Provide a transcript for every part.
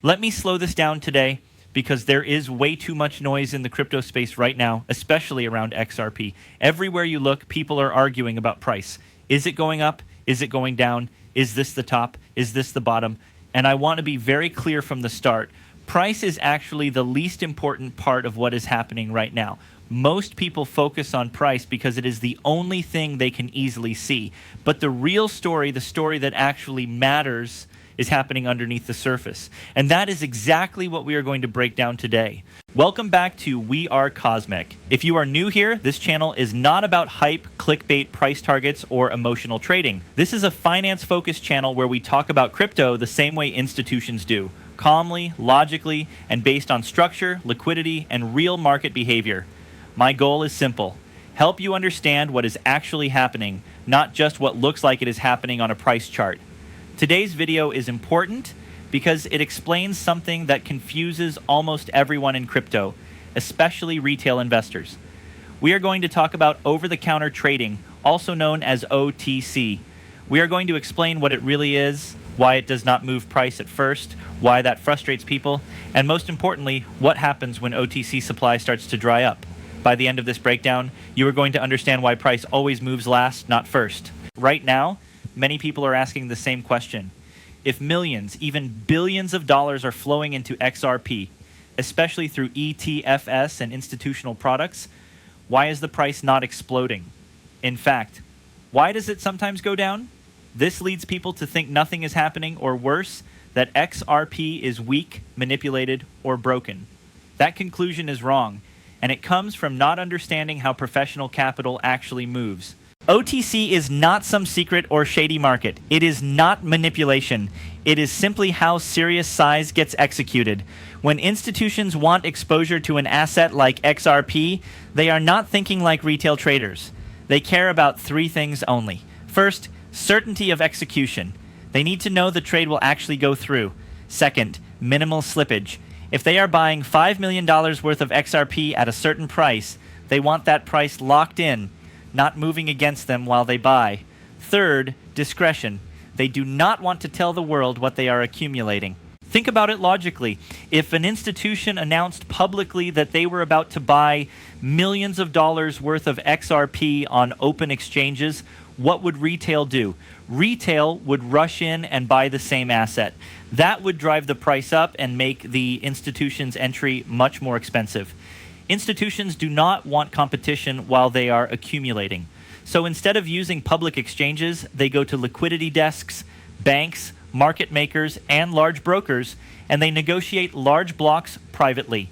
Let me slow this down today because there is way too much noise in the crypto space right now, especially around XRP. Everywhere you look, people are arguing about price. Is it going up? Is it going down? Is this the top? Is this the bottom? And I want to be very clear from the start. Price is actually the least important part of what is happening right now. Most people focus on price because it is the only thing they can easily see. But the real story, the story that actually matters, is happening underneath the surface. And that is exactly what we are going to break down today. Welcome back to We Are Cosmic. If you are new here, this channel is not about hype, clickbait, price targets, or emotional trading. This is a finance-focused channel where we talk about crypto the same way institutions do, calmly, logically, and based on structure, liquidity, and real market behavior. My goal is simple: help you understand what is actually happening, not just what looks like it is happening on a price chart. Today's video is important because it explains something that confuses almost everyone in crypto, especially retail investors. We are going to talk about over-the-counter trading, also known as OTC. We are going to explain what it really is, why it does not move price at first, why that frustrates people, and most importantly, what happens when OTC supply starts to dry up. By the end of this breakdown, you are going to understand why price always moves last, not first. Right now, many people are asking the same question. If millions, even billions of dollars are flowing into XRP, especially through ETFs and institutional products, why is the price not exploding? In fact, why does it sometimes go down? This leads people to think nothing is happening, or worse, that XRP is weak, manipulated, or broken. That conclusion is wrong, and it comes from not understanding how professional capital actually moves. OTC is not some secret or shady market. It is not manipulation. It is simply how serious size gets executed. When institutions want exposure to an asset like XRP, they are not thinking like retail traders. They care about three things only. First, certainty of execution. They need to know the trade will actually go through. Second, minimal slippage. If they are buying $5 million worth of XRP at a certain price, they want that price locked in, not moving against them while they buy. Third, discretion. They do not want to tell the world what they are accumulating. Think about it logically. If an institution announced publicly that they were about to buy millions of dollars worth of XRP on open exchanges, what would retail do? Retail would rush in and buy the same asset. That would drive the price up and make the institution's entry much more expensive. Institutions do not want competition while they are accumulating. So instead of using public exchanges, they go to liquidity desks, banks, market makers, and large brokers, and they negotiate large blocks privately.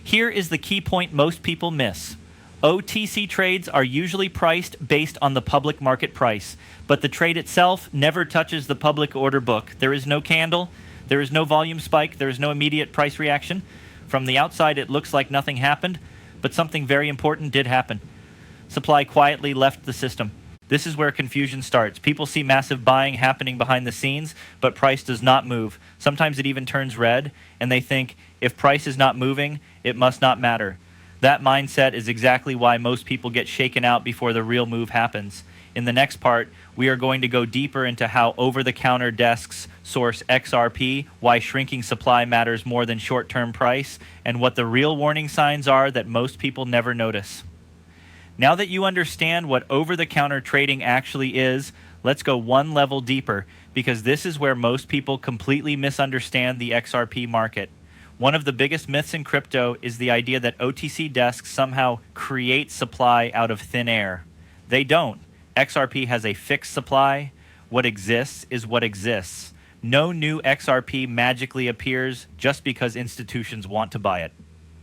Here is the key point most people miss. OTC trades are usually priced based on the public market price, but the trade itself never touches the public order book. There is no candle, there is no volume spike, there is no immediate price reaction. From the outside, it looks like nothing happened, but something very important did happen. Supply quietly left the system. This is where confusion starts. People see massive buying happening behind the scenes, but price does not move. Sometimes it even turns red, and they think, if price is not moving, it must not matter. That mindset is exactly why most people get shaken out before the real move happens. In the next part, we are going to go deeper into how over-the-counter desks source XRP, why shrinking supply matters more than short-term price, and what the real warning signs are that most people never notice. Now that you understand what over-the-counter trading actually is, let's go one level deeper, because this is where most people completely misunderstand the XRP market. One of the biggest myths in crypto is the idea that OTC desks somehow create supply out of thin air. They don't. XRP has a fixed supply. What exists is what exists. No new XRP magically appears just because institutions want to buy it.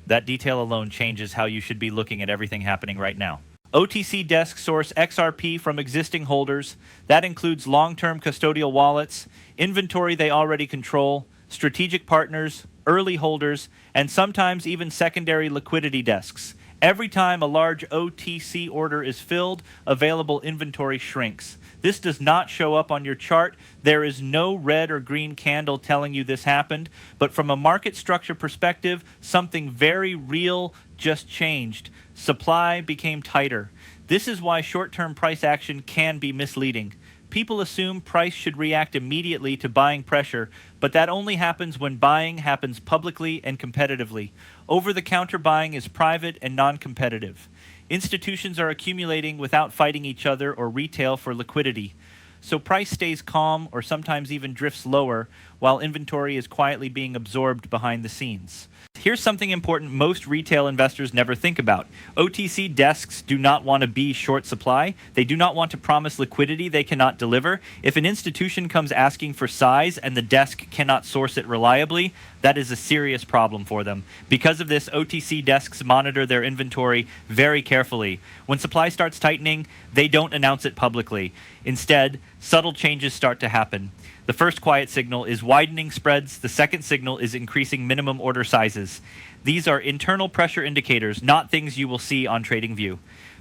That detail alone changes how you should be looking at everything happening right now. OTC desks source XRP from existing holders. That includes long-term custodial wallets, inventory they already control, strategic partners, early holders, and sometimes even secondary liquidity desks. Every time a large OTC order is filled, available inventory shrinks. This does not show up on your chart. There is no red or green candle telling you this happened, but from a market structure perspective, something very real just changed. Supply became tighter. This is why short-term price action can be misleading. People assume price should react immediately to buying pressure, But that only happens when buying happens publicly and competitively. Over-the-counter buying is private and non-competitive. Institutions are accumulating without fighting each other or retail for liquidity. So price stays calm or sometimes even drifts lower while inventory is quietly being absorbed behind the scenes. Here's something important most retail investors never think about. OTC desks do not want to be short supply. They do not want to promise liquidity they cannot deliver. If an institution comes asking for size and the desk cannot source it reliably, that is a serious problem for them. Because of this, OTC desks monitor their inventory very carefully. When supply starts tightening, they don't announce it publicly. Instead, subtle changes start to happen. The first quiet signal is widening spreads. The second signal is increasing minimum order sizes. These are internal pressure indicators, not things you will see on TradingView.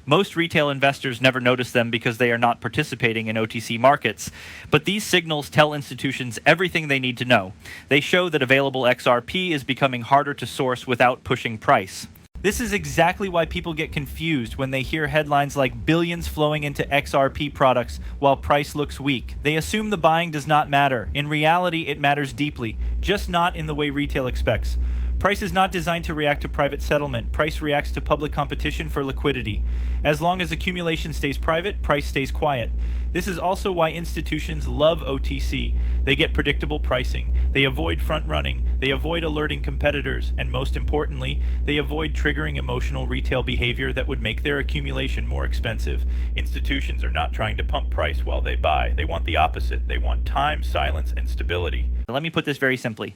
Most retail investors never notice them because they are not participating in OTC markets. But these signals tell institutions everything they need to know. They show that available XRP is becoming harder to source without pushing price. This is exactly why people get confused when they hear headlines like billions flowing into XRP products while price looks weak. They assume the buying does not matter. In reality, it matters deeply, just not in the way retail expects. Price is not designed to react to private settlement. Price reacts to public competition for liquidity. As long as accumulation stays private, price stays quiet. This is also why institutions love OTC. They get predictable pricing. They avoid front running. They avoid alerting competitors. And most importantly, they avoid triggering emotional retail behavior that would make their accumulation more expensive. Institutions are not trying to pump price while they buy. They want the opposite. They want time, silence, and stability. Let me put this very simply.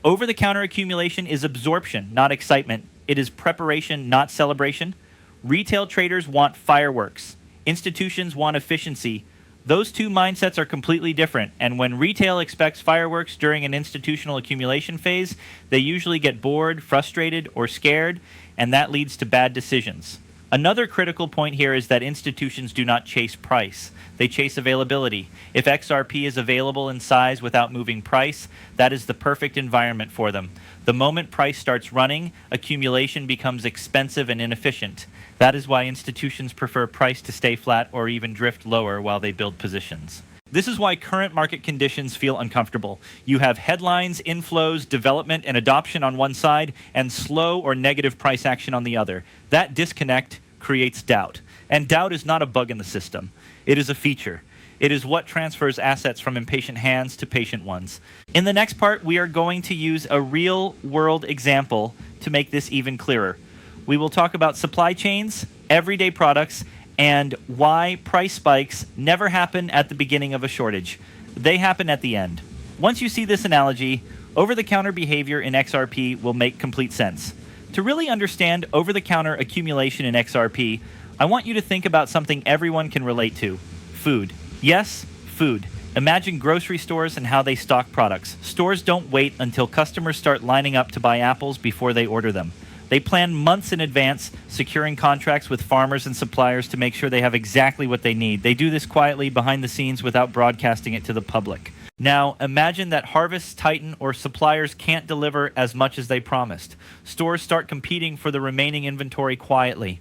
Over-the-counter accumulation is absorption, not excitement. It is preparation, not celebration. Retail traders want fireworks. Institutions want efficiency. Those two mindsets are completely different, and when retail expects fireworks during an institutional accumulation phase, they usually get bored, frustrated, or scared, and that leads to bad decisions. Another critical point here is that institutions do not chase price. They chase availability. If XRP is available in size without moving price, that is the perfect environment for them. The moment price starts running, accumulation becomes expensive and inefficient. That is why institutions prefer price to stay flat or even drift lower while they build positions. This is why current market conditions feel uncomfortable. You have headlines, inflows, development, and adoption on one side, and slow or negative price action on the other. That disconnect creates doubt. And doubt is not a bug in the system. It is a feature. It is what transfers assets from impatient hands to patient ones. In the next part, we are going to use a real-world example to make this even clearer. We will talk about supply chains, everyday products, and why price spikes never happen at the beginning of a shortage. They happen at the end. Once you see this analogy, over-the-counter behavior in XRP will make complete sense. To really understand over-the-counter accumulation in XRP, I want you to think about something everyone can relate to: food. Yes, food. Imagine grocery stores and how they stock products. Stores don't wait until customers start lining up to buy apples before they order them. They plan months in advance, securing contracts with farmers and suppliers to make sure they have exactly what they need. They do this quietly behind the scenes without broadcasting it to the public. Now, imagine that harvests tighten or suppliers can't deliver as much as they promised. Stores start competing for the remaining inventory quietly.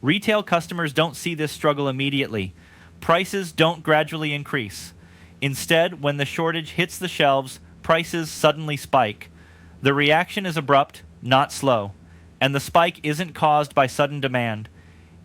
Retail customers don't see this struggle immediately. Prices don't gradually increase. Instead, when the shortage hits the shelves, prices suddenly spike. The reaction is abrupt, not slow. And the spike isn't caused by sudden demand.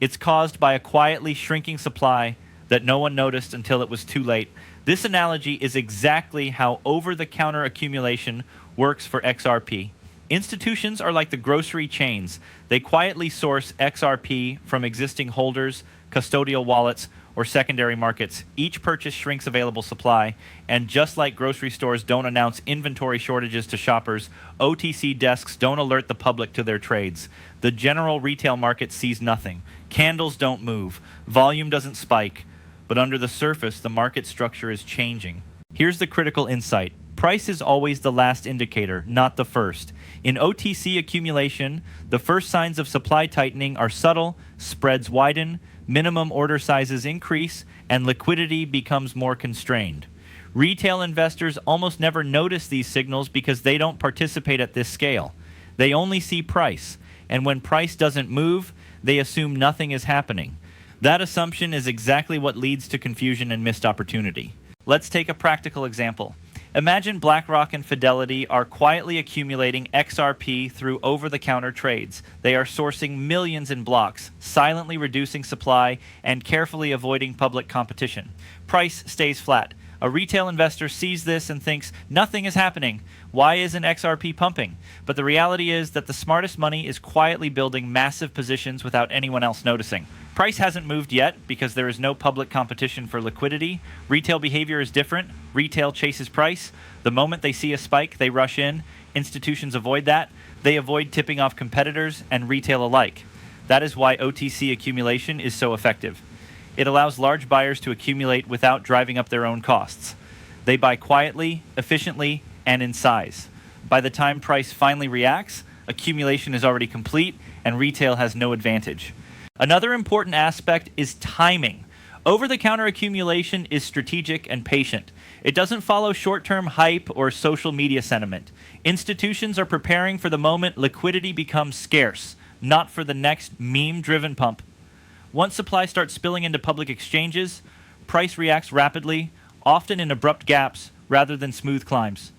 It's caused by a quietly shrinking supply that no one noticed until it was too late. This analogy is exactly how over-the-counter accumulation works for XRP. Institutions are like the grocery chains. They quietly source XRP from existing holders, custodial wallets, or secondary markets. Each purchase shrinks available supply, and just like grocery stores don't announce inventory shortages to shoppers, OTC desks don't alert the public to their trades. The general retail market sees nothing. Candles don't move. Volume doesn't spike. But under the surface, the market structure is changing. Here's the critical insight. Price is always the last indicator, not the first. In OTC accumulation, the first signs of supply tightening are subtle, spreads widen, minimum order sizes increase, and liquidity becomes more constrained. Retail investors almost never notice these signals because they don't participate at this scale. They only see price, and when price doesn't move, they assume nothing is happening. That assumption is exactly what leads to confusion and missed opportunity. Let's take a practical example. Imagine BlackRock and Fidelity are quietly accumulating XRP through over-the-counter trades. They are sourcing millions in blocks, silently reducing supply, and carefully avoiding public competition. Price stays flat. A retail investor sees this and thinks, nothing is happening. Why isn't XRP pumping? But the reality is that the smartest money is quietly building massive positions without anyone else noticing. Price hasn't moved yet because there is no public competition for liquidity. Retail behavior is different. Retail chases price. The moment they see a spike, they rush in. Institutions avoid that. They avoid tipping off competitors and retail alike. That is why OTC accumulation is so effective. It allows large buyers to accumulate without driving up their own costs. They buy quietly, efficiently, and in size. By the time price finally reacts, accumulation is already complete and retail has no advantage. Another important aspect is timing. Over-the-counter accumulation is strategic and patient. It doesn't follow short-term hype or social media sentiment. Institutions are preparing for the moment liquidity becomes scarce, not for the next meme-driven pump. Once supply starts spilling into public exchanges, price reacts rapidly, often in abrupt gaps rather than smooth climbs.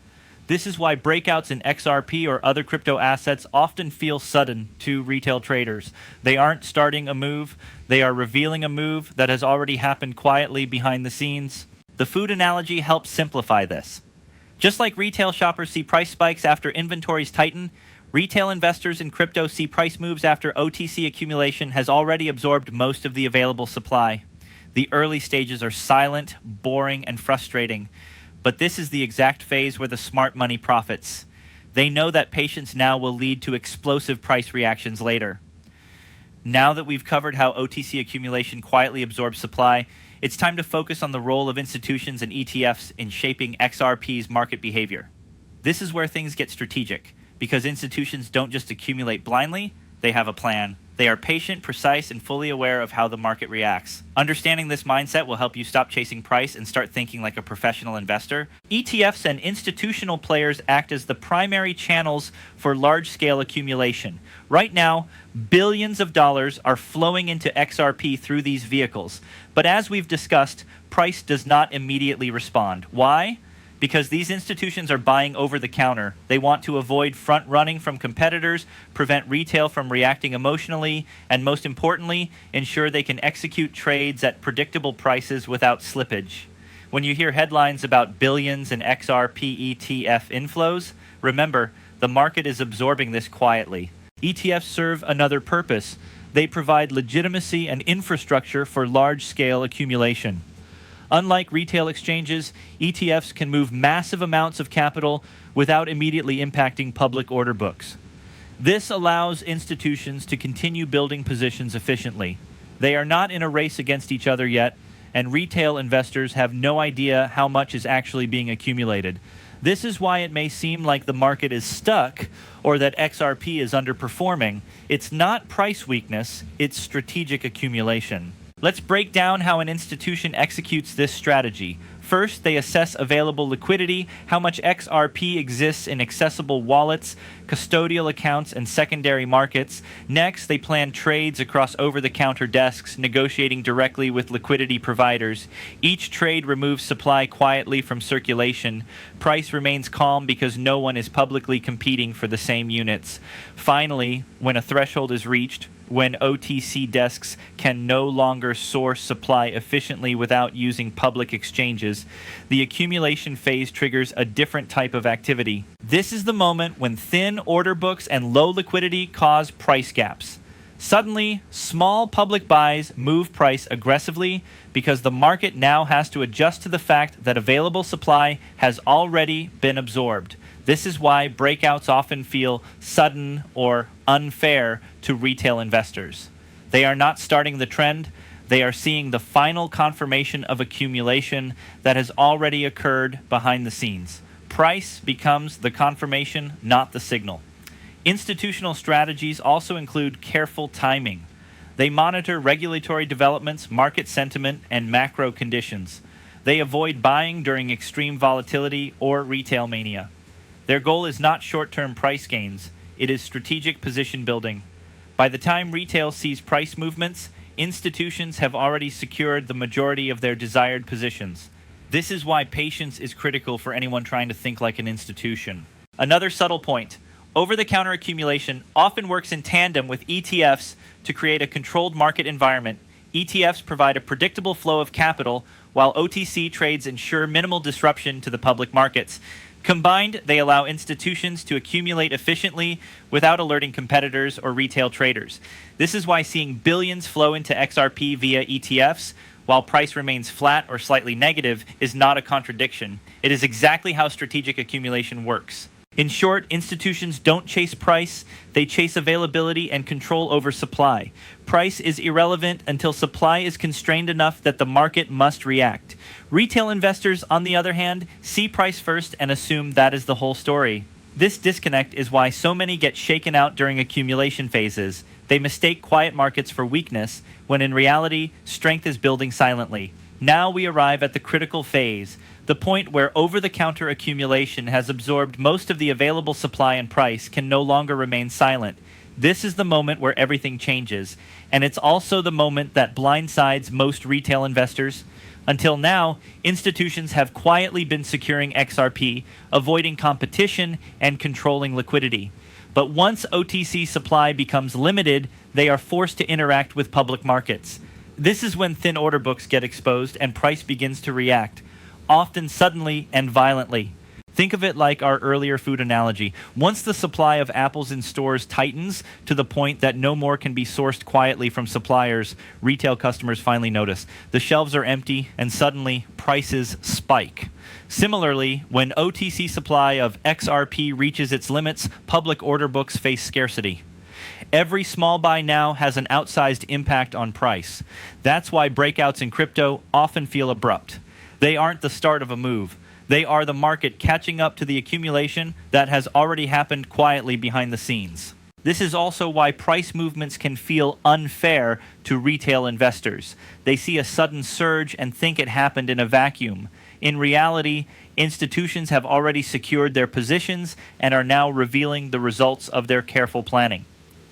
This is why breakouts in XRP or other crypto assets often feel sudden to retail traders. They aren't starting a move, they are revealing a move that has already happened quietly behind the scenes. The food analogy helps simplify this. Just like retail shoppers see price spikes after inventories tighten, retail investors in crypto see price moves after OTC accumulation has already absorbed most of the available supply. The early stages are silent, boring, and frustrating. But this is the exact phase where the smart money profits. They know that patience now will lead to explosive price reactions later. Now that we've covered how OTC accumulation quietly absorbs supply, it's time to focus on the role of institutions and ETFs in shaping XRP's market behavior. This is where things get strategic, because institutions don't just accumulate blindly, they have a plan. They are patient, precise, and fully aware of how the market reacts. Understanding this mindset will help you stop chasing price and start thinking like a professional investor. ETFs and institutional players act as the primary channels for large-scale accumulation. Right now, billions of dollars are flowing into XRP through these vehicles. But as we've discussed, price does not immediately respond. Why? Because these institutions are buying over the counter. They want to avoid front running from competitors, prevent retail from reacting emotionally, and most importantly, ensure they can execute trades at predictable prices without slippage. When you hear headlines about billions in XRP ETF inflows, remember, the market is absorbing this quietly. ETFs serve another purpose. They provide legitimacy and infrastructure for large-scale accumulation. Unlike retail exchanges, ETFs can move massive amounts of capital without immediately impacting public order books. This allows institutions to continue building positions efficiently. They are not in a race against each other yet, and retail investors have no idea how much is actually being accumulated. This is why it may seem like the market is stuck or that XRP is underperforming. It's not price weakness, it's strategic accumulation. Let's break down how an institution executes this strategy. First, they assess available liquidity, how much XRP exists in accessible wallets, custodial accounts, and secondary markets. Next, they plan trades across over-the-counter desks, negotiating directly with liquidity providers. Each trade removes supply quietly from circulation. Price remains calm because no one is publicly competing for the same units. Finally, when a threshold is reached, when OTC desks can no longer source supply efficiently without using public exchanges, the accumulation phase triggers a different type of activity. This is the moment when thin order books and low liquidity cause price gaps. Suddenly, small public buys move price aggressively because the market now has to adjust to the fact that available supply has already been absorbed. This is why breakouts often feel sudden or unfair to retail investors. They are not starting the trend, they are seeing the final confirmation of accumulation that has already occurred behind the scenes. Price becomes the confirmation, not the signal. Institutional strategies also include careful timing. They monitor regulatory developments, market sentiment, and macro conditions. They avoid buying during extreme volatility or retail mania. Their goal is not short-term price gains, it is strategic position building. By the time retail sees price movements, institutions have already secured the majority of their desired positions. This is why patience is critical for anyone trying to think like an institution. Another subtle point: over-the-counter accumulation often works in tandem with ETFs to create a controlled market environment. ETFs provide a predictable flow of capital, while OTC trades ensure minimal disruption to the public markets. Combined, they allow institutions to accumulate efficiently without alerting competitors or retail traders. This is why seeing billions flow into XRP via ETFs, while price remains flat or slightly negative, is not a contradiction. It is exactly how strategic accumulation works. In short, institutions don't chase price, they chase availability and control over supply. Price is irrelevant until supply is constrained enough that the market must react. Retail investors, on the other hand, see price first and assume that is the whole story. This disconnect is why so many get shaken out during accumulation phases. They mistake quiet markets for weakness, when in reality, strength is building silently. Now we arrive at the critical phase, the point where over-the-counter accumulation has absorbed most of the available supply and price can no longer remain silent. This is the moment where everything changes, and it's also the moment that blindsides most retail investors. Until now, institutions have quietly been securing XRP, avoiding competition, and controlling liquidity. But once OTC supply becomes limited, they are forced to interact with public markets. This is when thin order books get exposed and price begins to react, often suddenly and violently. Think of it like our earlier food analogy. Once the supply of apples in stores tightens to the point that no more can be sourced quietly from suppliers, retail customers finally notice. The shelves are empty and suddenly prices spike. Similarly, when OTC supply of XRP reaches its limits, public order books face scarcity. Every small buy now has an outsized impact on price. That's why breakouts in crypto often feel abrupt. They aren't the start of a move. They are the market catching up to the accumulation that has already happened quietly behind the scenes. This is also why price movements can feel unfair to retail investors. They see a sudden surge and think it happened in a vacuum. In reality, institutions have already secured their positions and are now revealing the results of their careful planning.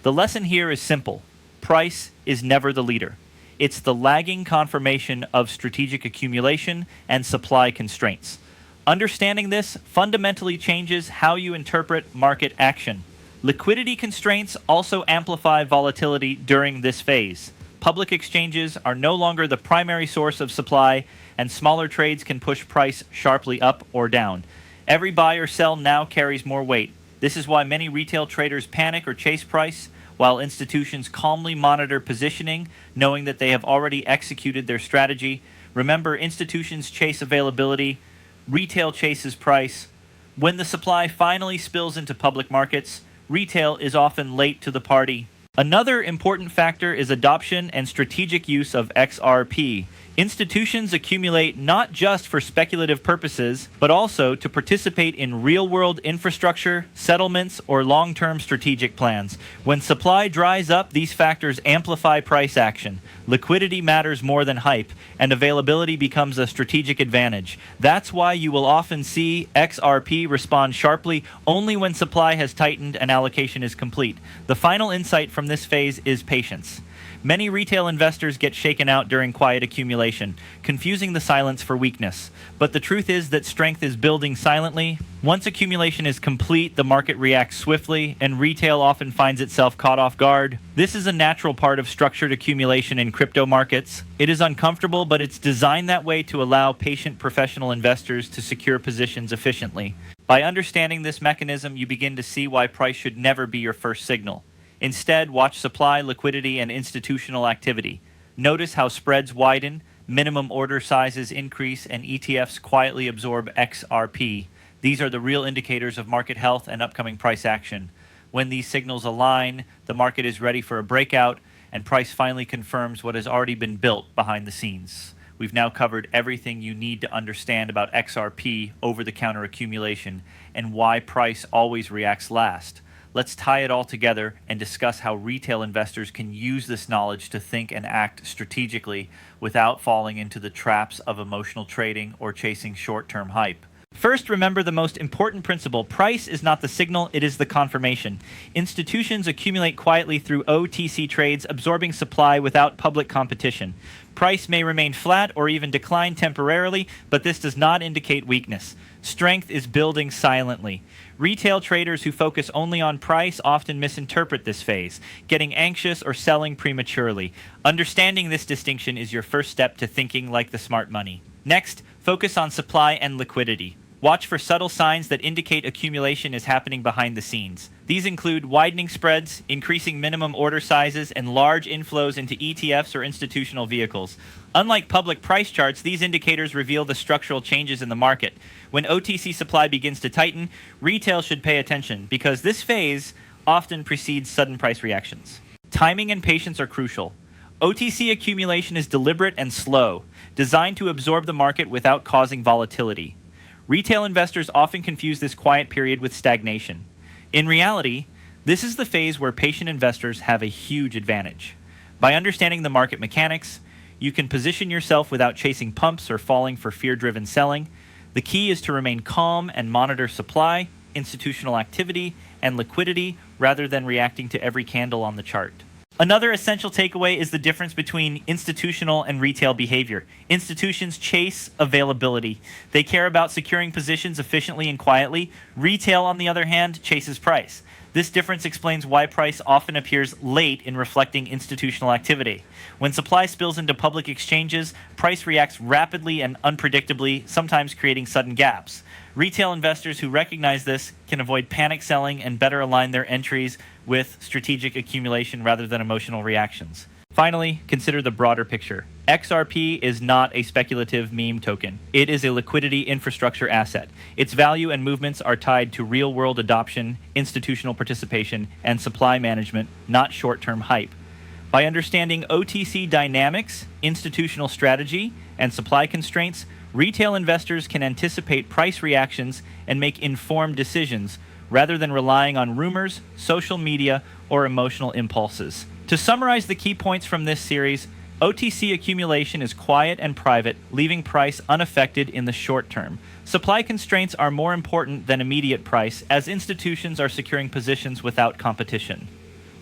The lesson here is simple. Price is never the leader. It's the lagging confirmation of strategic accumulation and supply constraints. Understanding this fundamentally changes how you interpret market action. Liquidity constraints also amplify volatility during this phase. Public exchanges are no longer the primary source of supply, and smaller trades can push price sharply up or down. Every buy or sell now carries more weight. This is why many retail traders panic or chase price, while institutions calmly monitor positioning, knowing that they have already executed their strategy. Remember, institutions chase availability, retail chases price. When the supply finally spills into public markets, retail is often late to the party. Another important factor is adoption and strategic use of XRP. Institutions accumulate not just for speculative purposes, but also to participate in real-world infrastructure, settlements, or long-term strategic plans. When supply dries up, these factors amplify price action. Liquidity matters more than hype, and availability becomes a strategic advantage. That's why you will often see XRP respond sharply only when supply has tightened and allocation is complete. The final insight from this phase is patience. Many retail investors get shaken out during quiet accumulation, confusing the silence for weakness. But the truth is that strength is building silently. Once accumulation is complete, the market reacts swiftly, and retail often finds itself caught off guard. This is a natural part of structured accumulation in crypto markets. It is uncomfortable, but it's designed that way to allow patient professional investors to secure positions efficiently. By understanding this mechanism, you begin to see why price should never be your first signal. Instead, watch supply, liquidity, and institutional activity. Notice how spreads widen, minimum order sizes increase, and ETFs quietly absorb XRP. These are the real indicators of market health and upcoming price action. When these signals align, the market is ready for a breakout, and price finally confirms what has already been built behind the scenes. We've now covered everything you need to understand about XRP over-the-counter accumulation and why price always reacts last. Let's tie it all together and discuss how retail investors can use this knowledge to think and act strategically without falling into the traps of emotional trading or chasing short-term hype. First, remember the most important principle. Price is not the signal, it is the confirmation. Institutions accumulate quietly through OTC trades, absorbing supply without public competition. Price may remain flat or even decline temporarily, but this does not indicate weakness. Strength is building silently. Retail traders who focus only on price often misinterpret this phase, getting anxious or selling prematurely. Understanding this distinction is your first step to thinking like the smart money. Next, focus on supply and liquidity. Watch for subtle signs that indicate accumulation is happening behind the scenes. These include widening spreads, increasing minimum order sizes, and large inflows into ETFs or institutional vehicles. Unlike public price charts, these indicators reveal the structural changes in the market. When OTC supply begins to tighten, retail should pay attention because this phase often precedes sudden price reactions. Timing and patience are crucial. OTC accumulation is deliberate and slow, designed to absorb the market without causing volatility. Retail investors often confuse this quiet period with stagnation. In reality, this is the phase where patient investors have a huge advantage. By understanding the market mechanics, you can position yourself without chasing pumps or falling for fear-driven selling. The key is to remain calm and monitor supply, institutional activity, and liquidity rather than reacting to every candle on the chart. Another essential takeaway is the difference between institutional and retail behavior. Institutions chase availability. They care about securing positions efficiently and quietly. Retail, on the other hand, chases price. This difference explains why price often appears late in reflecting institutional activity. When supply spills into public exchanges, price reacts rapidly and unpredictably, sometimes creating sudden gaps. Retail investors who recognize this can avoid panic selling and better align their entries with strategic accumulation rather than emotional reactions. Finally, consider the broader picture. XRP is not a speculative meme token. It is a liquidity infrastructure asset. Its value and movements are tied to real-world adoption, institutional participation, and supply management, not short-term hype. By understanding OTC dynamics, institutional strategy, and supply constraints, retail investors can anticipate price reactions and make informed decisions rather than relying on rumors, social media, or emotional impulses. To summarize the key points from this series, OTC accumulation is quiet and private, leaving price unaffected in the short term. Supply constraints are more important than immediate price, as institutions are securing positions without competition.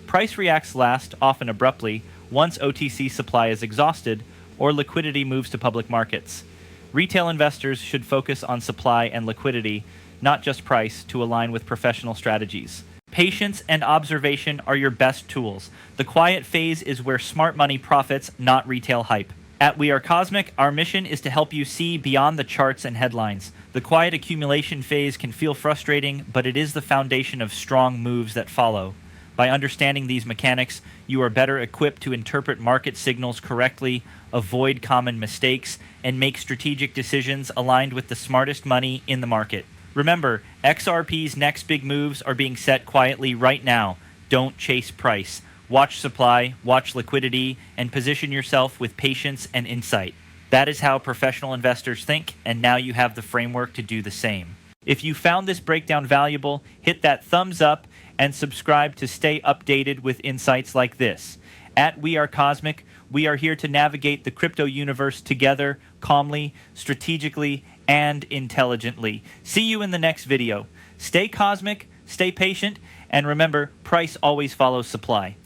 Price reacts last, often abruptly, once OTC supply is exhausted or liquidity moves to public markets. Retail investors should focus on supply and liquidity, not just price, to align with professional strategies. Patience and observation are your best tools. The quiet phase is where smart money profits, not retail hype. At We Are Cosmic, our mission is to help you see beyond the charts and headlines. The quiet accumulation phase can feel frustrating, but it is the foundation of strong moves that follow. By understanding these mechanics, you are better equipped to interpret market signals correctly, avoid common mistakes, and make strategic decisions aligned with the smartest money in the market. Remember, XRP's next big moves are being set quietly right now. Don't chase price. Watch supply, watch liquidity, and position yourself with patience and insight. That is how professional investors think, and now you have the framework to do the same. If you found this breakdown valuable, hit that thumbs up and subscribe to stay updated with insights like this. At We Are Cosmic, we are here to navigate the crypto universe together, calmly, strategically, and intelligently. See you in the next video. Stay cosmic, stay patient, and remember, price always follows supply.